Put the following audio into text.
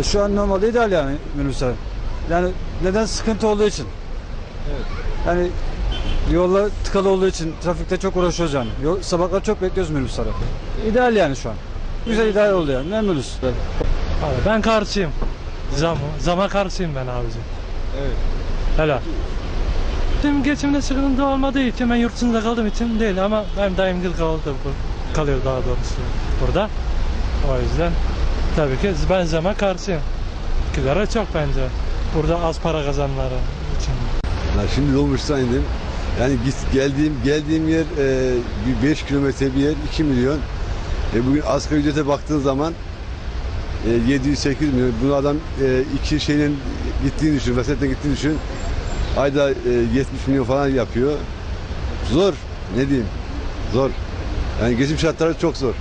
Yani şu an normalde ideal yani minibüsler. Yani neden? Sıkıntı olduğu için. Evet. Yani yollar tıkalı olduğu için trafikte çok uğraşıyoruz yani. Sabahlar çok bekliyoruz minibüsleri. İdeal yani şu an. Güzel ideal oldu yani. Ne minibüs? Abi ben karşıyım. Zama karşıyım ben abicim. Evet. Helal. Benim geçimde sıkıntı olmadığı için ben yurt dışında kaldığım için değil ama benim dayımgil kalıyor daha doğrusu burada. O yüzden tabii ki ben zama karşıyım. Kilere çok bence. Burada az para kazananları için. Ya şimdi Dolmuş'tan indim. Yani geldiğim yer bir 5 kilometre bir yer 2 milyon. Bugün asgari ücrete baktığın zaman 700-800 milyon. Bunu adam iki şeyin gittiğini düşün, vesletle gittiğini düşün. Ayda 70 milyon falan yapıyor. Zor. Ne diyeyim? Zor. Yani geçim şartları çok zor.